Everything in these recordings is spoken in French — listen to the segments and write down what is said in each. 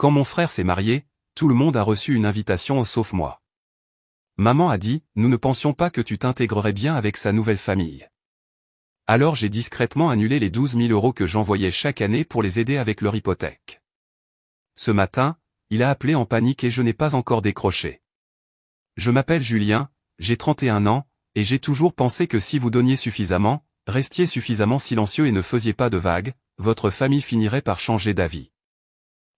Quand mon frère s'est marié, tout le monde a reçu une invitation sauf moi. Maman a dit, nous ne pensions pas que tu t'intégrerais bien avec sa nouvelle famille. Alors j'ai discrètement annulé les 12 000 € que j'envoyais chaque année pour les aider avec leur hypothèque. Ce matin, il a appelé en panique et je n'ai pas encore décroché. Je m'appelle Julien, j'ai 31 ans, et j'ai toujours pensé que si vous donniez suffisamment, restiez suffisamment silencieux et ne faisiez pas de vagues, votre famille finirait par changer d'avis.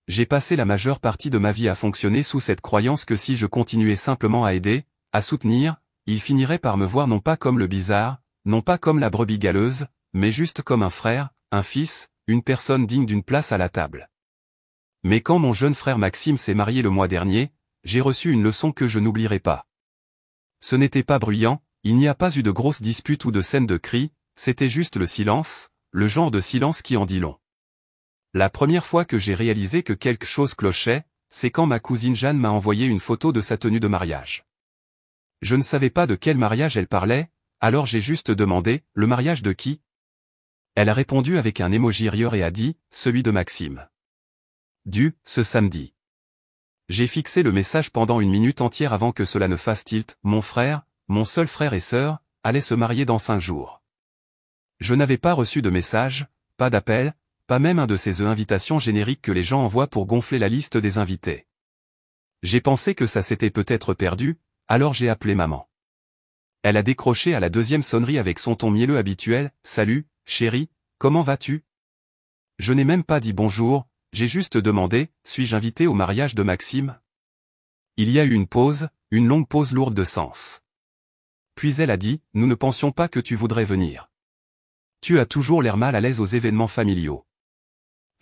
J'ai passé la majeure partie de ma vie à fonctionner sous cette croyance que si je continuais simplement à aider, à soutenir, ils finiraient par me voir non pas comme le bizarre, non pas comme la brebis galeuse, mais juste comme un frère, un fils, une personne digne d'une place à la table. Mais quand mon jeune frère Maxime s'est marié le mois dernier, j'ai reçu une leçon que je n'oublierai pas. Ce n'était pas bruyant, il n'y a pas eu de grosses disputes ou de scènes de cris, c'était juste le silence, le genre de silence qui en dit long. La première fois que j'ai réalisé que quelque chose clochait, c'est quand ma cousine Jeanne m'a envoyé une photo de sa tenue de mariage. Je ne savais pas de quel mariage elle parlait, alors j'ai juste demandé, le mariage de qui? Elle a répondu avec un emoji rieur et a dit, celui de Maxime. Ce samedi. J'ai fixé le message pendant une minute entière avant que cela ne fasse tilt, mon frère, mon seul frère et sœur, allait se marier dans 5 jours. Je n'avais pas reçu de message, pas d'appel, pas même un de ces invitations génériques que les gens envoient pour gonfler la liste des invités. J'ai pensé que ça s'était peut-être perdu, alors j'ai appelé maman. Elle a décroché à la deuxième sonnerie avec son ton mielleux habituel, « Salut, chérie, comment vas-tu » Je n'ai même pas dit bonjour, j'ai juste demandé, « Suis-je invité au mariage de Maxime » Il y a eu une pause, une longue pause lourde de sens. Puis elle a dit, « Nous ne pensions pas que tu voudrais venir. Tu as toujours l'air mal à l'aise aux événements familiaux. »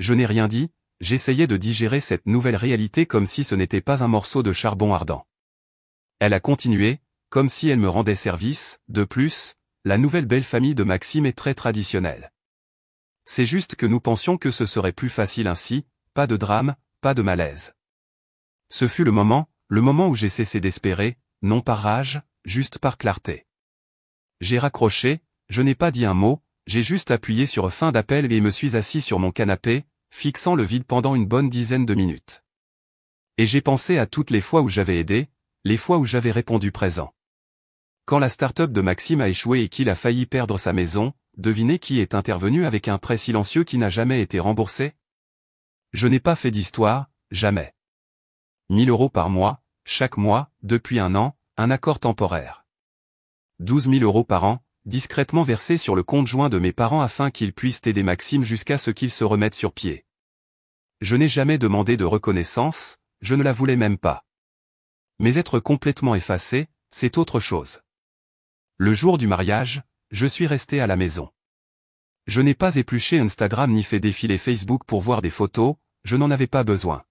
Je n'ai rien dit, j'essayais de digérer cette nouvelle réalité comme si ce n'était pas un morceau de charbon ardent. Elle a continué, comme si elle me rendait service, de plus, la nouvelle belle famille de Maxime est très traditionnelle. C'est juste que nous pensions que ce serait plus facile ainsi, pas de drame, pas de malaise. Ce fut le moment où j'ai cessé d'espérer, non par rage, juste par clarté. J'ai raccroché, je n'ai pas dit un mot, j'ai juste appuyé sur fin d'appel et me suis assis sur mon canapé, fixant le vide pendant une bonne dizaine de minutes. Et j'ai pensé à toutes les fois où j'avais aidé, les fois où j'avais répondu présent. Quand la start-up de Maxime a échoué et qu'il a failli perdre sa maison, devinez qui est intervenu avec un prêt silencieux qui n'a jamais été remboursé? Je n'ai pas fait d'histoire, jamais. 1 000 € par mois, chaque mois, depuis 1 an, un accord temporaire. 12 000 € par an, discrètement versés sur le compte joint de mes parents afin qu'ils puissent aider Maxime jusqu'à ce qu'il se remette sur pied. Je n'ai jamais demandé de reconnaissance, je ne la voulais même pas. Mais être complètement effacé, c'est autre chose. Le jour du mariage, je suis resté à la maison. Je n'ai pas épluché Instagram ni fait défiler Facebook pour voir des photos, je n'en avais pas besoin.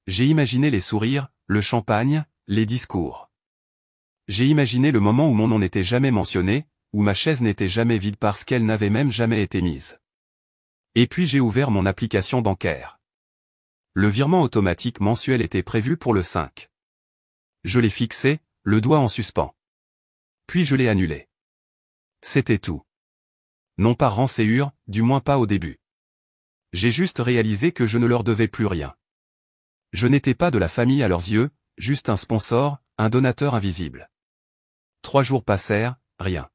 J'ai imaginé les sourires, le champagne, les discours. J'ai imaginé le moment où mon nom n'était jamais mentionné, où ma chaise n'était jamais vide parce qu'elle n'avait même jamais été mise. Et puis j'ai ouvert mon application bancaire. Le virement automatique mensuel était prévu pour le 5. Je l'ai fixé, le doigt en suspens. Puis je l'ai annulé. C'était tout. Non pas rancéure, du moins pas au début. J'ai juste réalisé que je ne leur devais plus rien. Je n'étais pas de la famille à leurs yeux, juste un sponsor, un donateur invisible. 3 jours passèrent, rien.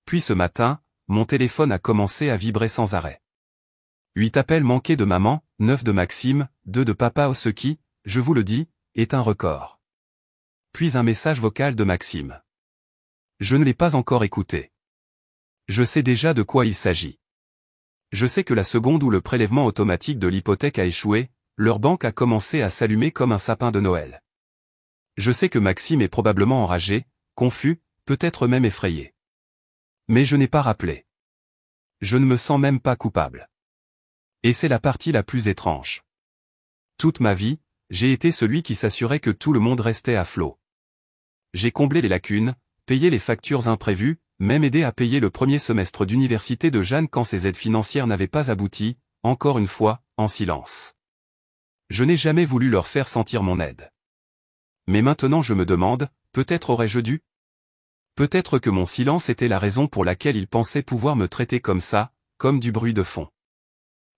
Puis ce matin, mon téléphone a commencé à vibrer sans arrêt. 8 appels manqués de maman, 9 de Maxime, 2 de papa, ce qui, je vous le dis, est un record. Puis un message vocal de Maxime. Je ne l'ai pas encore écouté. Je sais déjà de quoi il s'agit. Je sais que la seconde où le prélèvement automatique de l'hypothèque a échoué, leur banque a commencé à s'allumer comme un sapin de Noël. Je sais que Maxime est probablement enragé, confus, peut-être même effrayé. Mais je n'ai pas rappelé. Je ne me sens même pas coupable. Et c'est la partie la plus étrange. Toute ma vie, j'ai été celui qui s'assurait que tout le monde restait à flot. J'ai comblé les lacunes, payé les factures imprévues, même aidé à payer le premier semestre d'université de Jeanne quand ses aides financières n'avaient pas abouti, encore une fois, en silence. Je n'ai jamais voulu leur faire sentir mon aide. Mais maintenant je me demande, peut-être aurais-je dû? Peut-être que mon silence était la raison pour laquelle ils pensaient pouvoir me traiter comme ça, comme du bruit de fond.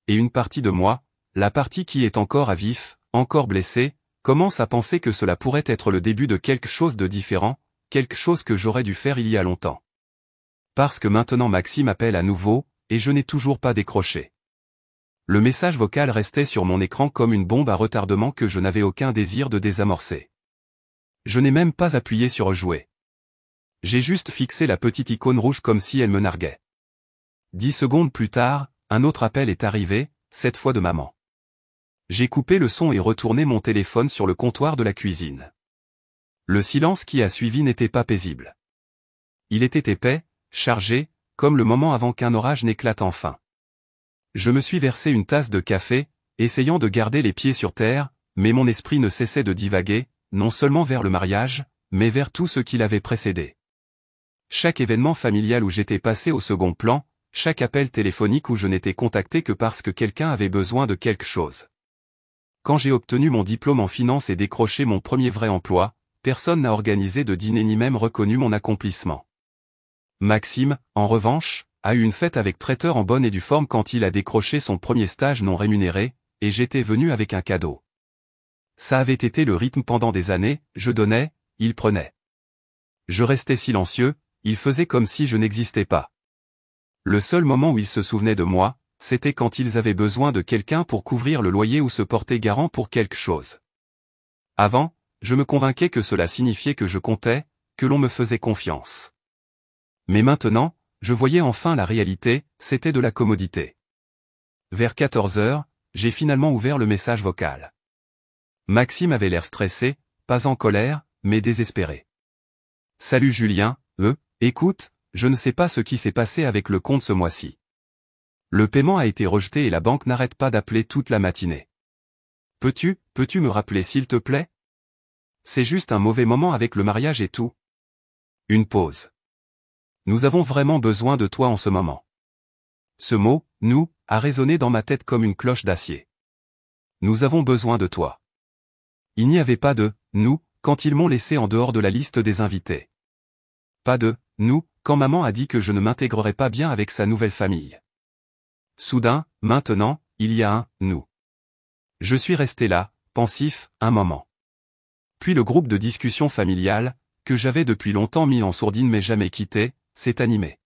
Et une partie de moi, la partie qui est encore à vif, encore blessée, commence à penser que cela pourrait être le début de quelque chose de différent, quelque chose que j'aurais dû faire il y a longtemps. Parce que maintenant Maxime appelle à nouveau, et je n'ai toujours pas décroché. Le message vocal restait sur mon écran comme une bombe à retardement que je n'avais aucun désir de désamorcer. Je n'ai même pas appuyé sur rejouer. J'ai juste fixé la petite icône rouge comme si elle me narguait. 10 secondes plus tard, un autre appel est arrivé, cette fois de maman. J'ai coupé le son et retourné mon téléphone sur le comptoir de la cuisine. Le silence qui a suivi n'était pas paisible. Il était épais, chargé, comme le moment avant qu'un orage n'éclate enfin. Je me suis versé une tasse de café, essayant de garder les pieds sur terre, mais mon esprit ne cessait de divaguer, non seulement vers le mariage, mais vers tout ce qui l'avait précédé. Chaque événement familial où j'étais passé au second plan, chaque appel téléphonique où je n'étais contacté que parce que quelqu'un avait besoin de quelque chose. Quand j'ai obtenu mon diplôme en finance et décroché mon premier vrai emploi, personne n'a organisé de dîner ni même reconnu mon accomplissement. Maxime, en revanche, a eu une fête avec traiteur en bonne et due forme quand il a décroché son premier stage non rémunéré, et j'étais venu avec un cadeau. Ça avait été le rythme pendant des années, je donnais, il prenait. Je restais silencieux, il faisait comme si je n'existais pas. Le seul moment où ils se souvenaient de moi, c'était quand ils avaient besoin de quelqu'un pour couvrir le loyer ou se porter garant pour quelque chose. Avant, je me convainquais que cela signifiait que je comptais, que l'on me faisait confiance. Mais maintenant, je voyais enfin la réalité, c'était de la commodité. Vers 14 heures, j'ai finalement ouvert le message vocal. Maxime avait l'air stressé, pas en colère, mais désespéré. « Salut Julien, écoute, je ne sais pas ce qui s'est passé avec le compte ce mois-ci. Le paiement a été rejeté et la banque n'arrête pas d'appeler toute la matinée. Peux-tu me rappeler s'il te plaît? C'est juste un mauvais moment avec le mariage et tout. » Une pause. Nous avons vraiment besoin de toi en ce moment. Ce mot, nous, a résonné dans ma tête comme une cloche d'acier. Nous avons besoin de toi. Il n'y avait pas de nous quand ils m'ont laissé en dehors de la liste des invités. Pas de nous quand maman a dit que je ne m'intégrerais pas bien avec sa nouvelle famille. Soudain, maintenant, il y a un nous. Je suis resté là, pensif, un moment. Puis le groupe de discussion familiale, que j'avais depuis longtemps mis en sourdine mais jamais quitté, s'est animé.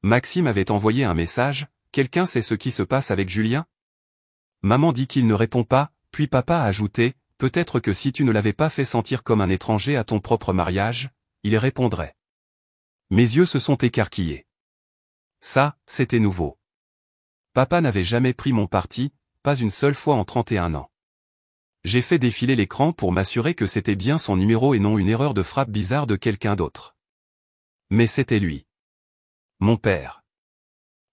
Maxime avait envoyé un message, « Quelqu'un sait ce qui se passe avec Julien ?» Maman dit qu'il ne répond pas, puis papa a ajouté, « Peut-être que si tu ne l'avais pas fait sentir comme un étranger à ton propre mariage, il répondrait. » Mes yeux se sont écarquillés. Ça, c'était nouveau. Papa n'avait jamais pris mon parti, pas une seule fois en 31 ans. J'ai fait défiler l'écran pour m'assurer que c'était bien son numéro et non une erreur de frappe bizarre de quelqu'un d'autre. Mais c'était lui. Mon père.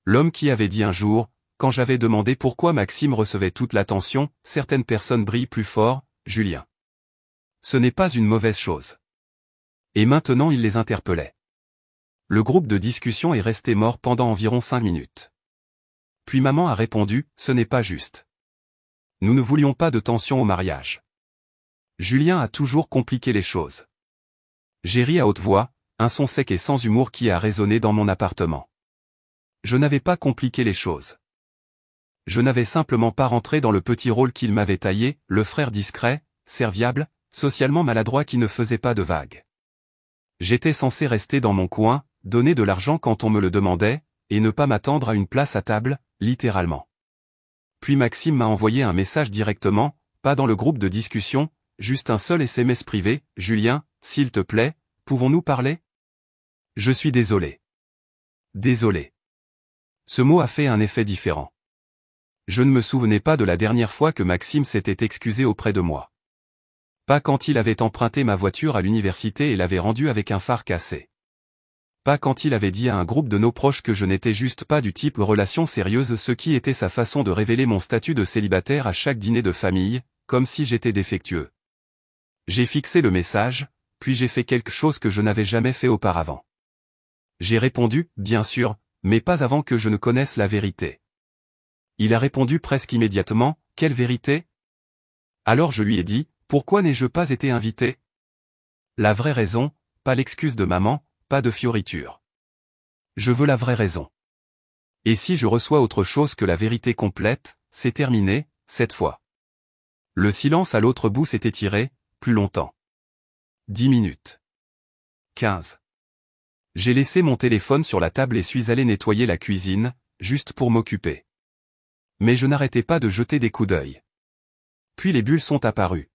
L'homme qui avait dit un jour, quand j'avais demandé pourquoi Maxime recevait toute l'attention, certaines personnes brillent plus fort, Julien. Ce n'est pas une mauvaise chose. Et maintenant il les interpellait. Le groupe de discussion est resté mort pendant environ 5 minutes. Puis maman a répondu, ce n'est pas juste. Nous ne voulions pas de tension au mariage. Julien a toujours compliqué les choses. J'ai ri à haute voix, un son sec et sans humour qui a résonné dans mon appartement. Je n'avais pas compliqué les choses. Je n'avais simplement pas rentré dans le petit rôle qu'il m'avait taillé, le frère discret, serviable, socialement maladroit qui ne faisait pas de vagues. J'étais censé rester dans mon coin, donner de l'argent quand on me le demandait, et ne pas m'attendre à une place à table, littéralement. Puis Maxime m'a envoyé un message directement, pas dans le groupe de discussion, juste un seul SMS privé, « Julien, s'il te plaît, pouvons-nous parler ? Je suis désolé. » Désolé. Ce mot a fait un effet différent. Je ne me souvenais pas de la dernière fois que Maxime s'était excusé auprès de moi. Pas quand il avait emprunté ma voiture à l'université et l'avait rendue avec un phare cassé. Pas quand il avait dit à un groupe de nos proches que je n'étais juste pas du type relation sérieuse, ce qui était sa façon de révéler mon statut de célibataire à chaque dîner de famille, comme si j'étais défectueux. J'ai fixé le message, puis j'ai fait quelque chose que je n'avais jamais fait auparavant. J'ai répondu, bien sûr, mais pas avant que je ne connaisse la vérité. Il a répondu presque immédiatement, quelle vérité? Alors je lui ai dit, pourquoi n'ai-je pas été invité? La vraie raison, pas l'excuse de maman, pas de fioriture. Je veux la vraie raison. Et si je reçois autre chose que la vérité complète, c'est terminé, cette fois. Le silence à l'autre bout s'est étiré, plus longtemps. 10 minutes. 15. J'ai laissé mon téléphone sur la table et suis allé nettoyer la cuisine, juste pour m'occuper. Mais je n'arrêtais pas de jeter des coups d'œil. Puis les bulles sont apparues.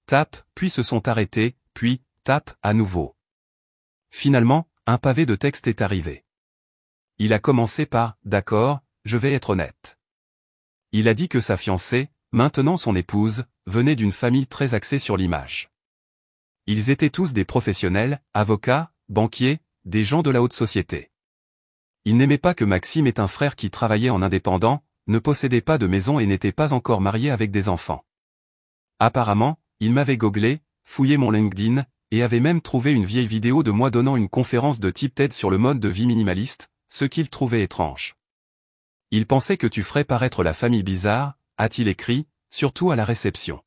Tape, puis se sont arrêtées, puis, tape, à nouveau. Finalement, un pavé de texte est arrivé. Il a commencé par « D'accord, je vais être honnête ». Il a dit que sa fiancée, maintenant son épouse, venait d'une famille très axée sur l'image. Ils étaient tous des professionnels, avocats, banquiers, des gens de la haute société. Il n'aimait pas que Maxime ait un frère qui travaillait en indépendant, ne possédait pas de maison et n'était pas encore marié avec des enfants. Apparemment, il m'avait goglé, fouillé mon LinkedIn, et avait même trouvé une vieille vidéo de moi donnant une conférence de type TED sur le mode de vie minimaliste, ce qu'il trouvait étrange. Il pensait que tu ferais paraître la famille bizarre, a-t-il écrit, surtout à la réception.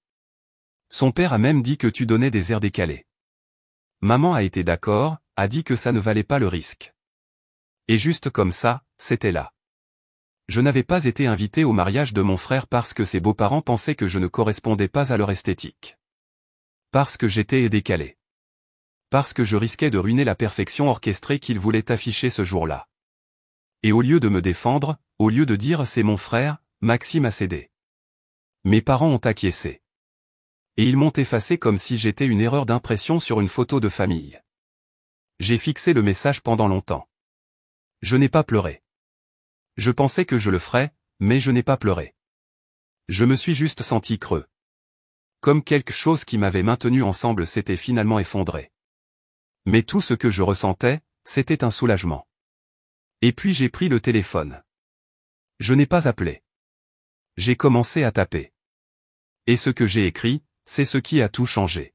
Son père a même dit que tu donnais des airs décalés. Maman a été d'accord, a dit que ça ne valait pas le risque. Et juste comme ça, c'était là. Je n'avais pas été invité au mariage de mon frère parce que ses beaux-parents pensaient que je ne correspondais pas à leur esthétique. Parce que j'étais décalé. Parce que je risquais de ruiner la perfection orchestrée qu'ils voulaient afficher ce jour-là. Et au lieu de me défendre, au lieu de dire c'est mon frère, Maxime a cédé. Mes parents ont acquiescé. Et ils m'ont effacé comme si j'étais une erreur d'impression sur une photo de famille. J'ai fixé le message pendant longtemps. Je n'ai pas pleuré. Je pensais que je le ferais, mais je n'ai pas pleuré. Je me suis juste senti creux. Comme quelque chose qui m'avait maintenu ensemble s'était finalement effondré. Mais tout ce que je ressentais, c'était un soulagement. Et puis j'ai pris le téléphone. Je n'ai pas appelé. J'ai commencé à taper. Et ce que j'ai écrit, c'est ce qui a tout changé.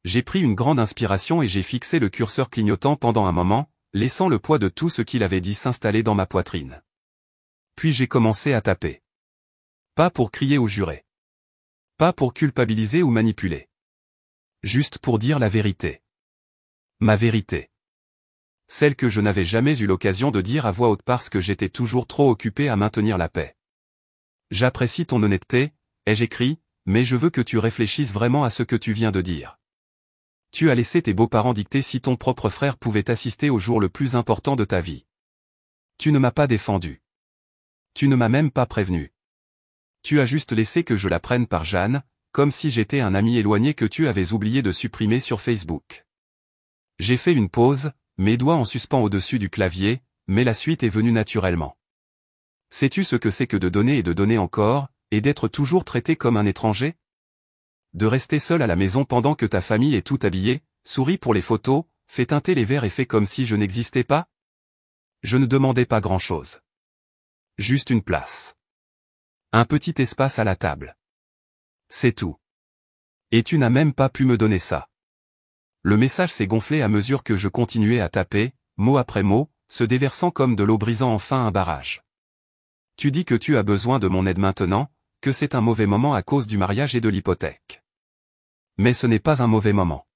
J'ai pris une grande inspiration et j'ai fixé le curseur clignotant pendant un moment, laissant le poids de tout ce qu'il avait dit s'installer dans ma poitrine. Puis j'ai commencé à taper. Pas pour crier ou jurer. Pas pour culpabiliser ou manipuler. Juste pour dire la vérité. Ma vérité. Celle que je n'avais jamais eu l'occasion de dire à voix haute parce que j'étais toujours trop occupé à maintenir la paix. J'apprécie ton honnêteté, ai-je écrit, mais je veux que tu réfléchisses vraiment à ce que tu viens de dire. Tu as laissé tes beaux-parents dicter si ton propre frère pouvait assister au jour le plus important de ta vie. Tu ne m'as pas défendu. Tu ne m'as même pas prévenu. Tu as juste laissé que je l'apprenne par Jeanne, comme si j'étais un ami éloigné que tu avais oublié de supprimer sur Facebook. J'ai fait une pause, mes doigts en suspens au-dessus du clavier, mais la suite est venue naturellement. Sais-tu ce que c'est que de donner et de donner encore, et d'être toujours traité comme un étranger? De rester seul à la maison pendant que ta famille est toute habillée, sourit pour les photos, fait teinter les verres et fait comme si je n'existais pas? Je ne demandais pas grand-chose. Juste une place. Un petit espace à la table. C'est tout. Et tu n'as même pas pu me donner ça. Le message s'est gonflé à mesure que je continuais à taper, mot après mot, se déversant comme de l'eau brisant enfin un barrage. Tu dis que tu as besoin de mon aide maintenant, que c'est un mauvais moment à cause du mariage et de l'hypothèque. Mais ce n'est pas un mauvais moment.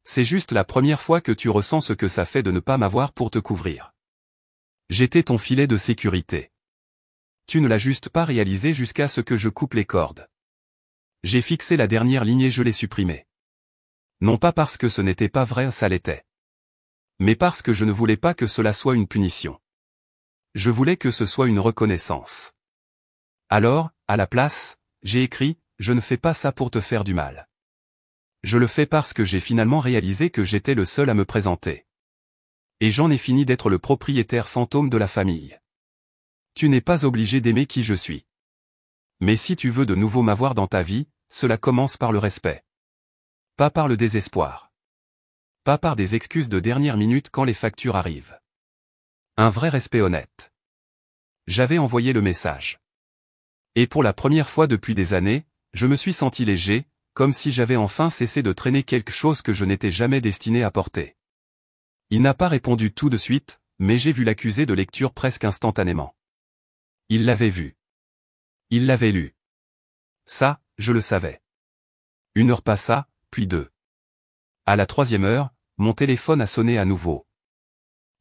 C'est juste la première fois que tu ressens ce que ça fait de ne pas m'avoir pour te couvrir. J'étais ton filet de sécurité. Tu ne l'as juste pas réalisé jusqu'à ce que je coupe les cordes. J'ai fixé la dernière ligne et je l'ai supprimée. Non pas parce que ce n'était pas vrai, ça l'était. Mais parce que je ne voulais pas que cela soit une punition. Je voulais que ce soit une reconnaissance. Alors, à la place, j'ai écrit, je ne fais pas ça pour te faire du mal. Je le fais parce que j'ai finalement réalisé que j'étais le seul à me présenter. Et j'en ai fini d'être le propriétaire fantôme de la famille. Tu n'es pas obligé d'aimer qui je suis. Mais si tu veux de nouveau m'avoir dans ta vie, cela commence par le respect. Pas par le désespoir. Pas par des excuses de dernière minute quand les factures arrivent. Un vrai respect honnête. J'avais envoyé le message. Et pour la première fois depuis des années, je me suis senti léger, comme si j'avais enfin cessé de traîner quelque chose que je n'étais jamais destiné à porter. Il n'a pas répondu tout de suite, mais j'ai vu l'accusé de lecture presque instantanément. Il l'avait vu. Il l'avait lu. Ça, je le savais. 1 heure passa, puis 2. À la 3e heure, mon téléphone a sonné à nouveau.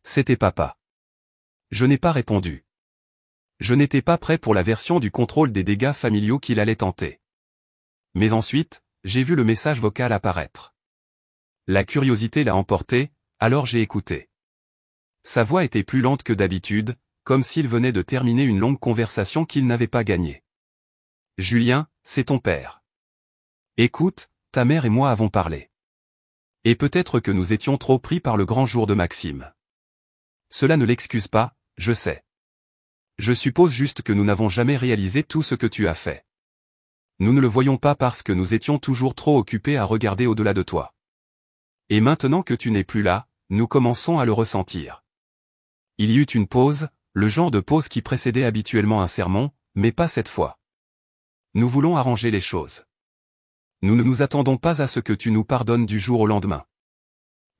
C'était papa. Je n'ai pas répondu. Je n'étais pas prêt pour la version du contrôle des dégâts familiaux qu'il allait tenter. Mais ensuite, j'ai vu le message vocal apparaître. La curiosité l'a emporté, alors j'ai écouté. Sa voix était plus lente que d'habitude, comme s'il venait de terminer une longue conversation qu'il n'avait pas gagnée. « Julien, c'est ton père. Écoute, ta mère et moi avons parlé. Et peut-être que nous étions trop pris par le grand jour de Maxime. Cela ne l'excuse pas, je sais. Je suppose juste que nous n'avons jamais réalisé tout ce que tu as fait. Nous ne le voyons pas parce que nous étions toujours trop occupés à regarder au-delà de toi. Et maintenant que tu n'es plus là, nous commençons à le ressentir. » Il y eut une pause, le genre de pause qui précédait habituellement un sermon, mais pas cette fois. Nous voulons arranger les choses. Nous ne nous attendons pas à ce que tu nous pardonnes du jour au lendemain.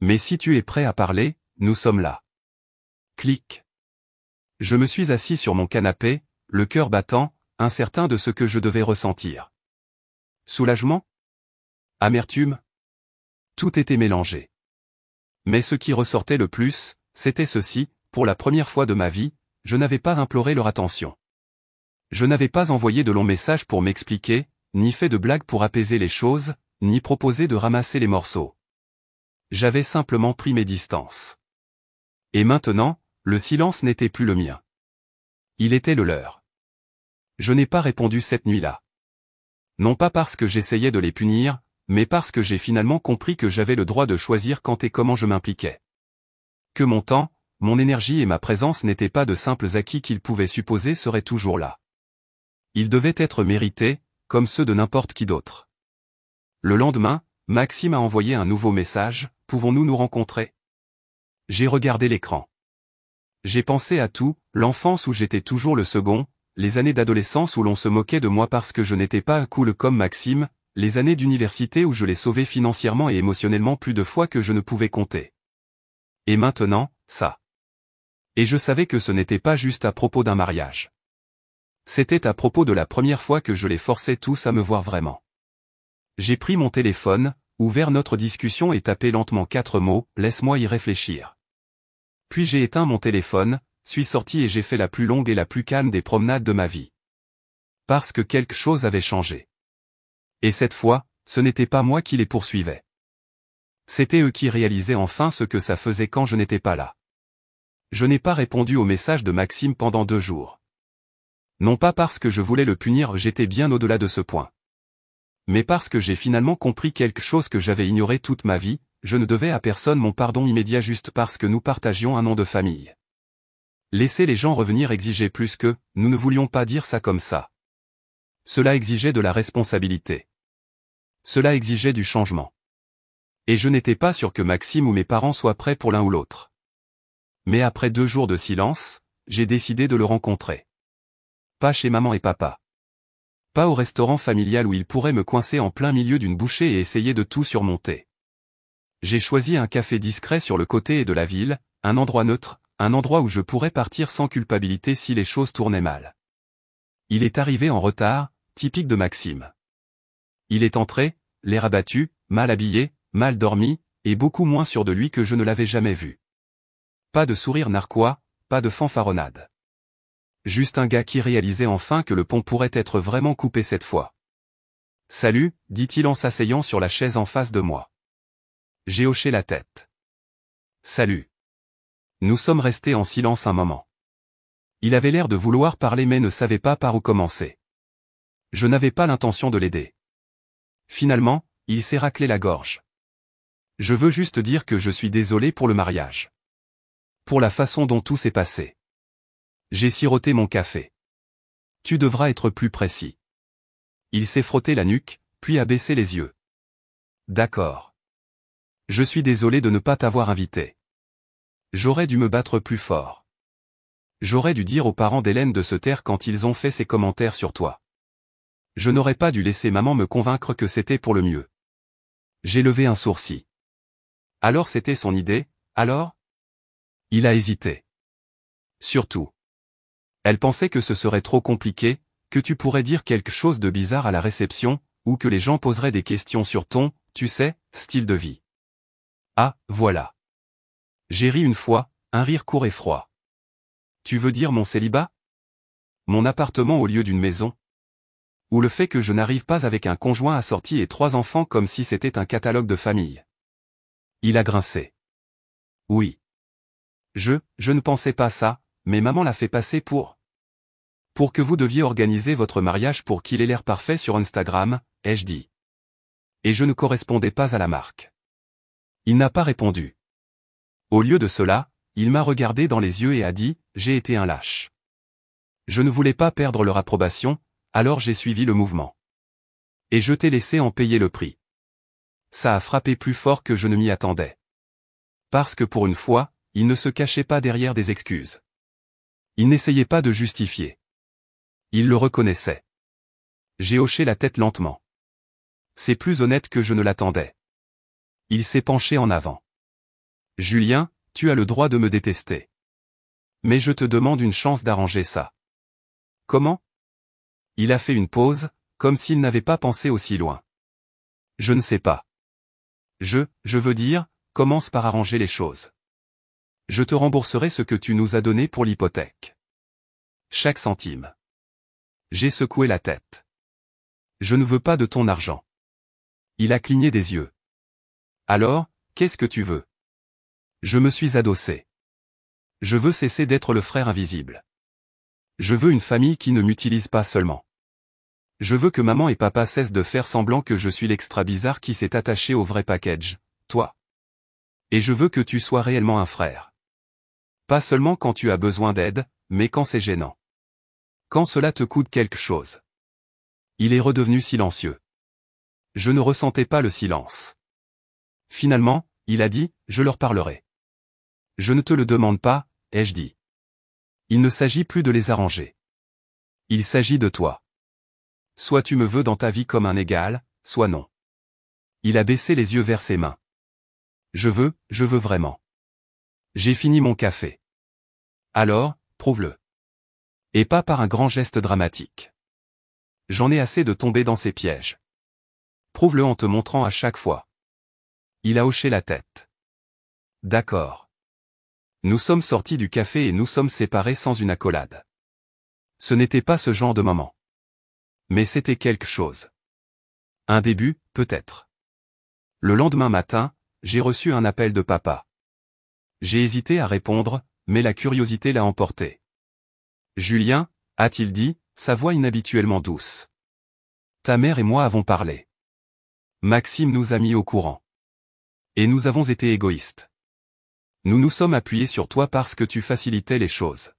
Mais si tu es prêt à parler, nous sommes là. Clic. Je me suis assis sur mon canapé, le cœur battant, incertain de ce que je devais ressentir. Soulagement? Amertume? Tout était mélangé. Mais ce qui ressortait le plus, c'était ceci: pour la première fois de ma vie, je n'avais pas imploré leur attention. Je n'avais pas envoyé de longs messages pour m'expliquer, ni fait de blagues pour apaiser les choses, ni proposé de ramasser les morceaux. J'avais simplement pris mes distances. Et maintenant, le silence n'était plus le mien. Il était le leur. Je n'ai pas répondu cette nuit-là. Non pas parce que j'essayais de les punir, mais parce que j'ai finalement compris que j'avais le droit de choisir quand et comment je m'impliquais. Que mon temps, mon énergie et ma présence n'étaient pas de simples acquis qu'ils pouvaient supposer seraient toujours là. Ils devaient être mérités, comme ceux de n'importe qui d'autre. Le lendemain, Maxime a envoyé un nouveau message: « Pouvons-nous nous rencontrer ?» J'ai regardé l'écran. J'ai pensé à tout, l'enfance où j'étais toujours le second, les années d'adolescence où l'on se moquait de moi parce que je n'étais pas cool comme Maxime, les années d'université où je l'ai sauvé financièrement et émotionnellement plus de fois que je ne pouvais compter. Et maintenant, ça. Et je savais que ce n'était pas juste à propos d'un mariage. C'était à propos de la première fois que je les forçais tous à me voir vraiment. J'ai pris mon téléphone, ouvert notre discussion et tapé lentement 4 mots: « Laisse-moi y réfléchir ». Puis j'ai éteint mon téléphone, suis sorti et j'ai fait la plus longue et la plus calme des promenades de ma vie. Parce que quelque chose avait changé. Et cette fois, ce n'était pas moi qui les poursuivais. C'était eux qui réalisaient enfin ce que ça faisait quand je n'étais pas là. Je n'ai pas répondu au message de Maxime pendant 2 jours. Non pas parce que je voulais le punir, j'étais bien au-delà de ce point. Mais parce que j'ai finalement compris quelque chose que j'avais ignoré toute ma vie: je ne devais à personne mon pardon immédiat juste parce que nous partagions un nom de famille. Laisser les gens revenir exigeait plus que « nous ne voulions pas dire ça comme ça ». Cela exigeait de la responsabilité. Cela exigeait du changement. Et je n'étais pas sûr que Maxime ou mes parents soient prêts pour l'un ou l'autre. Mais après 2 jours de silence, j'ai décidé de le rencontrer. Pas chez maman et papa. Pas au restaurant familial où il pourrait me coincer en plein milieu d'une bouchée et essayer de tout surmonter. J'ai choisi un café discret sur le côté de la ville, un endroit neutre, un endroit où je pourrais partir sans culpabilité si les choses tournaient mal. Il est arrivé en retard, typique de Maxime. Il est entré, l'air abattu, mal habillé, mal dormi, et beaucoup moins sûr de lui que je ne l'avais jamais vu. Pas de sourire narquois, pas de fanfaronnade. Juste un gars qui réalisait enfin que le pont pourrait être vraiment coupé cette fois. « Salut », dit-il en s'asseyant sur la chaise en face de moi. J'ai hoché la tête. « Salut ». Nous sommes restés en silence un moment. Il avait l'air de vouloir parler mais ne savait pas par où commencer. Je n'avais pas l'intention de l'aider. Finalement, il s'est raclé la gorge. « Je veux juste dire que je suis désolé pour le mariage. Pour la façon dont tout s'est passé. » J'ai siroté mon café. « Tu devras être plus précis. » Il s'est frotté la nuque, puis a baissé les yeux. « D'accord. Je suis désolé de ne pas t'avoir invité. J'aurais dû me battre plus fort. J'aurais dû dire aux parents d'Hélène de se taire quand ils ont fait ces commentaires sur toi. Je n'aurais pas dû laisser maman me convaincre que c'était pour le mieux. » J'ai levé un sourcil. « Alors c'était son idée, alors ?» Il a hésité. « Surtout. Elle pensait que ce serait trop compliqué, que tu pourrais dire quelque chose de bizarre à la réception, ou que les gens poseraient des questions sur ton, tu sais, style de vie. » Ah, voilà. J'ai ri une fois, un rire court et froid. « Tu veux dire mon célibat ? Mon appartement au lieu d'une maison? Ou le fait que je n'arrive pas avec un conjoint assorti et 3 enfants comme si c'était un catalogue de famille? Il a grincé. Oui. Je ne pensais pas ça, mais maman l'a fait passer pour que vous deviez organiser votre mariage pour qu'il ait l'air parfait sur Instagram, ai-je dit. Et je ne correspondais pas à la marque. Il n'a pas répondu. Au lieu de cela, il m'a regardé dans les yeux et a dit, j'ai été un lâche. Je ne voulais pas perdre leur approbation, alors j'ai suivi le mouvement. Et je t'ai laissé en payer le prix. Ça a frappé plus fort que je ne m'y attendais. Parce que pour une fois, il ne se cachait pas derrière des excuses. Il n'essayait pas de justifier. Il le reconnaissait. J'ai hoché la tête lentement. C'est plus honnête que je ne l'attendais. Il s'est penché en avant. Julien, tu as le droit de me détester. Mais je te demande une chance d'arranger ça. Comment? Il a fait une pause, comme s'il n'avait pas pensé aussi loin. Je ne sais pas. Je veux dire, commence par arranger les choses. Je te rembourserai ce que tu nous as donné pour l'hypothèque. Chaque centime. J'ai secoué la tête. Je ne veux pas de ton argent. Il a cligné des yeux. Alors, qu'est-ce que tu veux? Je me suis adossé. Je veux cesser d'être le frère invisible. Je veux une famille qui ne m'utilise pas seulement. Je veux que maman et papa cessent de faire semblant que je suis l'extra bizarre qui s'est attaché au vrai package, toi. Et je veux que tu sois réellement un frère. Pas seulement quand tu as besoin d'aide, mais quand c'est gênant. Quand cela te coûte quelque chose. Il est redevenu silencieux. Je ne ressentais pas le silence. Finalement, il a dit, je leur parlerai. Je ne te le demande pas, ai-je dit. Il ne s'agit plus de les arranger. Il s'agit de toi. Soit tu me veux dans ta vie comme un égal, soit non. Il a baissé les yeux vers ses mains. Je veux vraiment. J'ai fini mon café. Alors, prouve-le. Et pas par un grand geste dramatique. J'en ai assez de tomber dans ces pièges. Prouve-le en te montrant à chaque fois. Il a hoché la tête. D'accord. Nous sommes sortis du café et nous sommes séparés sans une accolade. Ce n'était pas ce genre de moment. Mais c'était quelque chose. Un début, peut-être. Le lendemain matin, j'ai reçu un appel de papa. J'ai hésité à répondre, mais la curiosité l'a emporté. Julien, a-t-il dit, sa voix inhabituellement douce. Ta mère et moi avons parlé. Maxime nous a mis au courant. Et nous avons été égoïstes. Nous nous sommes appuyés sur toi parce que tu facilitais les choses.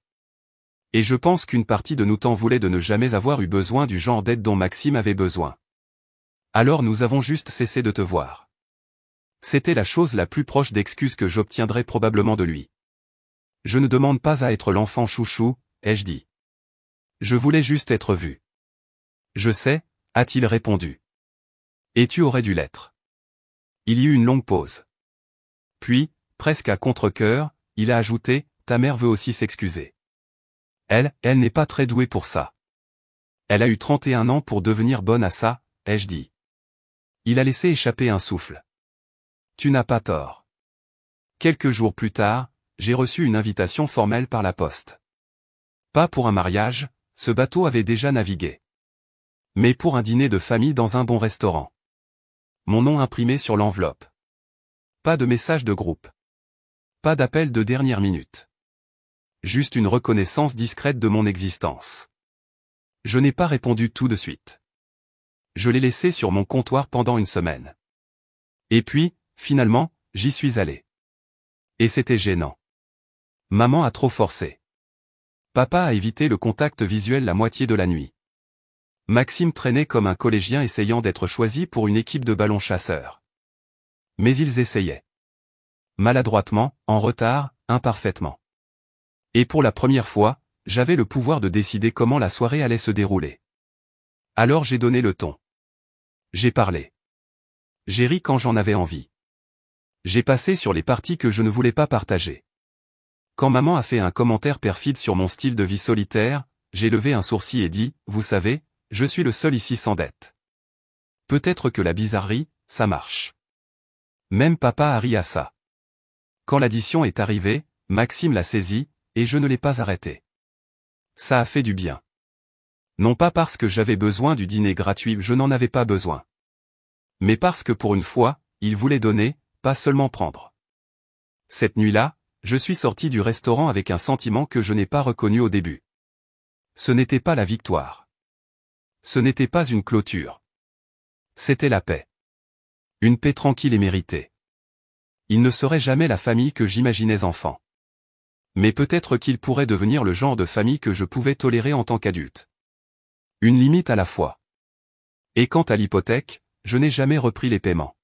Et je pense qu'une partie de nous t'en voulait de ne jamais avoir eu besoin du genre d'aide dont Maxime avait besoin. Alors nous avons juste cessé de te voir. C'était la chose la plus proche d'excuses que j'obtiendrais probablement de lui. Je ne demande pas à être l'enfant chouchou, ai-je dit. Je voulais juste être vu. Je sais, a-t-il répondu. Et tu aurais dû l'être. Il y eut une longue pause. Puis, presque à contre-cœur, il a ajouté, ta mère veut aussi s'excuser. Elle n'est pas très douée pour ça. Elle a eu 31 ans pour devenir bonne à ça, ai-je dit. Il a laissé échapper un souffle. Tu n'as pas tort. Quelques jours plus tard, j'ai reçu une invitation formelle par la poste. Pas pour un mariage, ce bateau avait déjà navigué. Mais pour un dîner de famille dans un bon restaurant. Mon nom imprimé sur l'enveloppe. Pas de message de groupe. Pas d'appel de dernière minute. Juste une reconnaissance discrète de mon existence. Je n'ai pas répondu tout de suite. Je l'ai laissé sur mon comptoir pendant une semaine. Et puis, finalement, j'y suis allé. Et c'était gênant. Maman a trop forcé. Papa a évité le contact visuel la moitié de la nuit. Maxime traînait comme un collégien essayant d'être choisi pour une équipe de ballons chasseurs. Mais ils essayaient. Maladroitement, en retard, imparfaitement. Et pour la première fois, j'avais le pouvoir de décider comment la soirée allait se dérouler. Alors j'ai donné le ton. J'ai parlé. J'ai ri quand j'en avais envie. J'ai passé sur les parties que je ne voulais pas partager. Quand maman a fait un commentaire perfide sur mon style de vie solitaire, j'ai levé un sourcil et dit, vous savez, je suis le seul ici sans dette. Peut-être que la bizarrerie, ça marche. Même papa a ri à ça. Quand l'addition est arrivée, Maxime l'a saisi, et je ne l'ai pas arrêté. Ça a fait du bien. Non pas parce que j'avais besoin du dîner gratuit, je n'en avais pas besoin. Mais parce que pour une fois, il voulait donner, pas seulement prendre. Cette nuit-là, je suis sorti du restaurant avec un sentiment que je n'ai pas reconnu au début. Ce n'était pas la victoire. Ce n'était pas une clôture. C'était la paix. Une paix tranquille et méritée. Il ne serait jamais la famille que j'imaginais enfant. Mais peut-être qu'il pourrait devenir le genre de famille que je pouvais tolérer en tant qu'adulte. Une limite à la fois. Et quant à l'hypothèque, je n'ai jamais repris les paiements.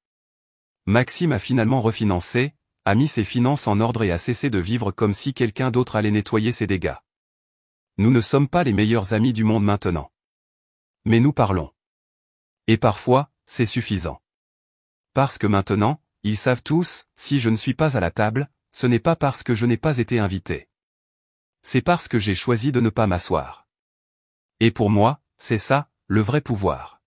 Maxime a finalement refinancé, a mis ses finances en ordre et a cessé de vivre comme si quelqu'un d'autre allait nettoyer ses dégâts. Nous ne sommes pas les meilleurs amis du monde maintenant. Mais nous parlons. Et parfois, c'est suffisant. Parce que maintenant, ils savent tous, si je ne suis pas à la table, ce n'est pas parce que je n'ai pas été invité. C'est parce que j'ai choisi de ne pas m'asseoir. Et pour moi, c'est ça, le vrai pouvoir.